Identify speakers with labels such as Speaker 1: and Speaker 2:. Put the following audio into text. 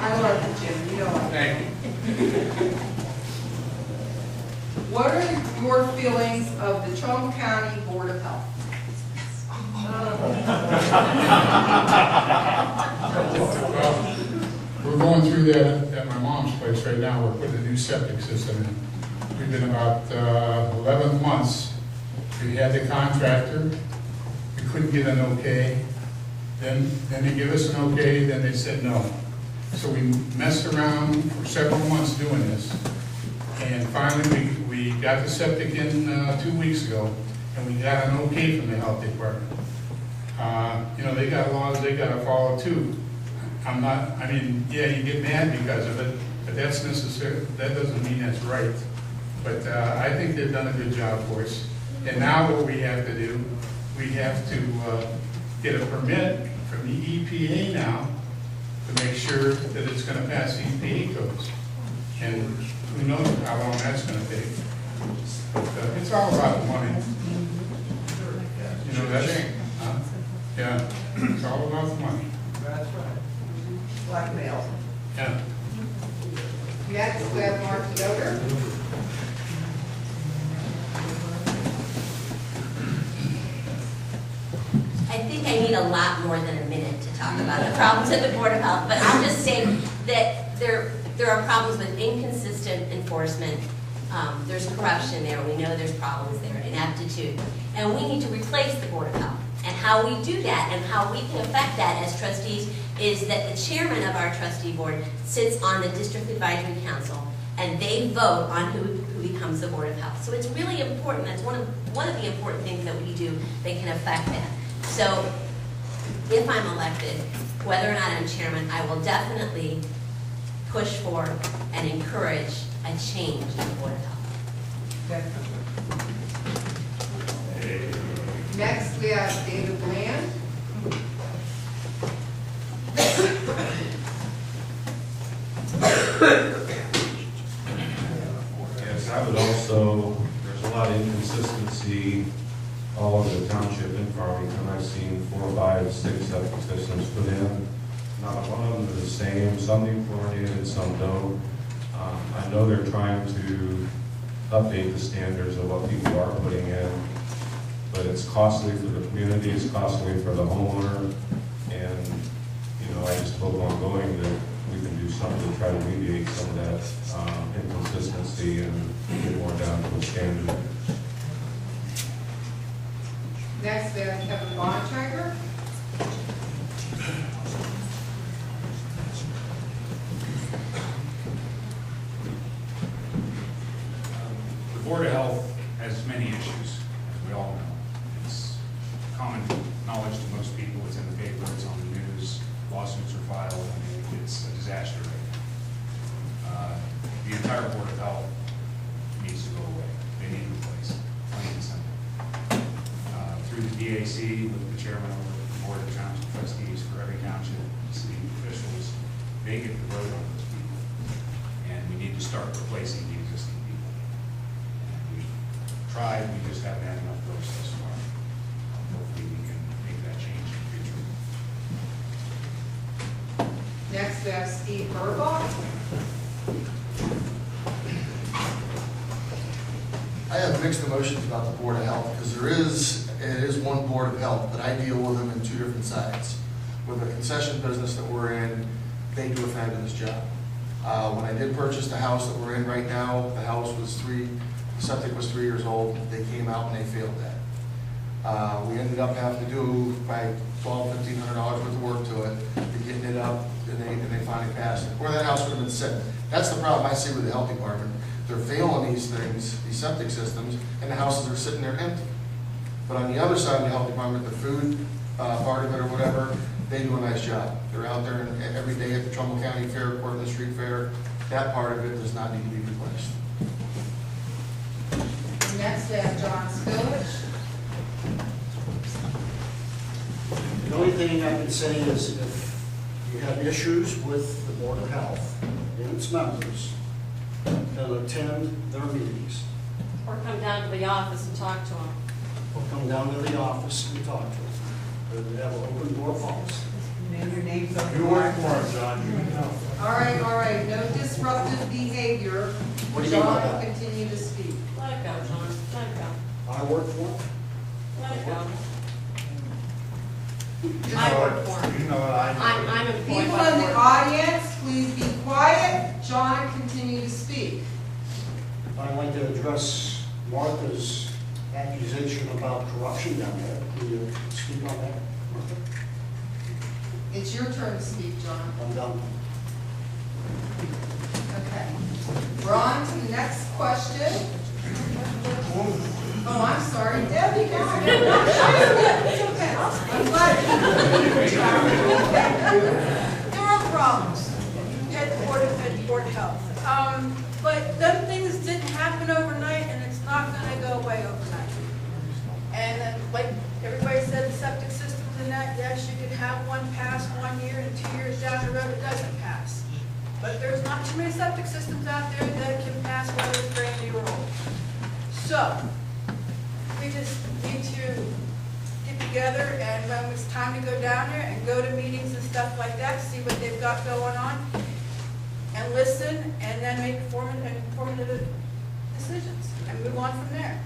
Speaker 1: I love you, Jim, you know I do.
Speaker 2: Thank you.
Speaker 1: What are your feelings of the Trumbull County Board of Health?
Speaker 3: Well, we're going through that at my mom's place right now. We're putting a new septic system in. We've been about 11 months. We had the contractor. We couldn't get an okay. Then they give us an okay, then they said no. So we messed around for several months doing this. And finally, we got the septic in 2 weeks ago, and we got an okay from the health department. You know, they got laws they got to follow too. Yeah, you get mad because of it, but that's necessary. That doesn't mean that's right. But I think they've done a good job for us. And now what we have to do, we have to get a permit from the EPA now to make sure that it's going to pass the EPA codes. And who knows how long that's going to take. But it's all about the money. You know, that's, yeah, it's all about the money.
Speaker 1: That's right. Blackmail.
Speaker 3: Yeah.
Speaker 1: Next, we have Mark Yoder.
Speaker 4: I think I need a lot more than a minute to talk about the problems at the Board of Health, but I'll just say that there are problems with inconsistent enforcement. There's corruption there. We know there's problems there, ineptitude. And we need to replace the Board of Health. And how we do that and how we can affect that as trustees is that the chairman of our trustee board sits on the District Advisory Council, and they vote on who becomes the Board of Health. So it's really important. That's one of the important things that we do that can affect that. So if I'm elected, whether or not I'm chairman, I will definitely push for and encourage a change in the Board of Health.
Speaker 1: Next, we have David Bland.
Speaker 5: Yes, I would also, there's a lot of inconsistency all over the township in Farmington. I've seen 4, 5, 6 septic systems put in. Not one of them are the same. Some need fluoridated, some don't. I know they're trying to update the standards of what people are putting in, but it's costly for the community, it's costly for the homeowner, and, you know, I just hope ongoing that we can do something to try to alleviate some of that inconsistency and get more down to a standard.
Speaker 1: Next, we have Kevin Bontrager.
Speaker 2: The Board of Health has many issues, as we all know. It's common knowledge to most people. It's in the paper, it's on the news, lawsuits are filed. I mean, it's a disaster right now. The entire Board of Health needs to go away. They need replaced, plain and simple. Through the DAC, with the chairman of the Board of Township Trustees for every township, city officials, they get the vote on those people. And we need to start replacing the existing people. And we've tried, we just haven't had enough votes thus far. Hopefully we can make that change in the future.
Speaker 1: Next, we have Steve Burbach.
Speaker 6: I have mixed emotions about the Board of Health because it is one Board of Health, but I deal with them in 2 different sides. With the concession business that we're in, they do a fabulous job. When I did purchase the house that we're in right now, the house was the septic was 3 years old. They came out and they failed that. We ended up having to do by $1,200–1,500 worth of work to it, to getting it up, and they finally passed it. Or that house would have been sitting. That's the problem I see with the health department. They're failing these things, these septic systems, and the houses are sitting there empty. But on the other side of the health department, the food part of it or whatever, they do a nice job. They're out there every day at the Trumbull County Fair, Portland Street Fair. That part of it does not need to be replaced.
Speaker 1: Next, we have John Spillage.
Speaker 7: The only thing I can say is if you have issues with the Board of Health and its members, then attend their meetings
Speaker 8: Or come down to the office and talk to them.
Speaker 7: or come down to the office and talk to them. They have an open door policy.
Speaker 1: Name your names on
Speaker 9: You work for him, John, you know.
Speaker 1: All right, no disruptive behavior.
Speaker 7: What do you mean by
Speaker 1: John,
Speaker 7: that?
Speaker 1: continue to speak.
Speaker 8: Let it go, John, let it go,
Speaker 7: I work for him.
Speaker 8: let it go.
Speaker 1: You
Speaker 8: I
Speaker 1: know-
Speaker 8: work for him.
Speaker 5: You know what
Speaker 8: I'm employed
Speaker 1: People
Speaker 8: by the
Speaker 1: in the
Speaker 8: board.
Speaker 1: audience, please be quiet. John, continue to speak.
Speaker 7: I'd like to address Martha's accusation about corruption down there. Can you speak on that, Martha?
Speaker 1: It's your turn to speak, John.
Speaker 7: I'm done.
Speaker 1: Okay. We're on to the next question. Oh, I'm sorry, Debbie, go ahead. It's okay. I'm glad.
Speaker 9: There are problems at the Board of Health. But them things didn't happen overnight, and it's not gonna go away overnight. And then, like everybody said, the septic systems and that, yes, you can have one pass 1 year, and 2 years down the road, it doesn't pass. But there's not too many septic systems out there that can pass whether it's brand new or old. So, we just need to get together, and when it's time to go down there and go to meetings and stuff like that, see what they've got going on, and listen, and then make informative decisions, and move on from there.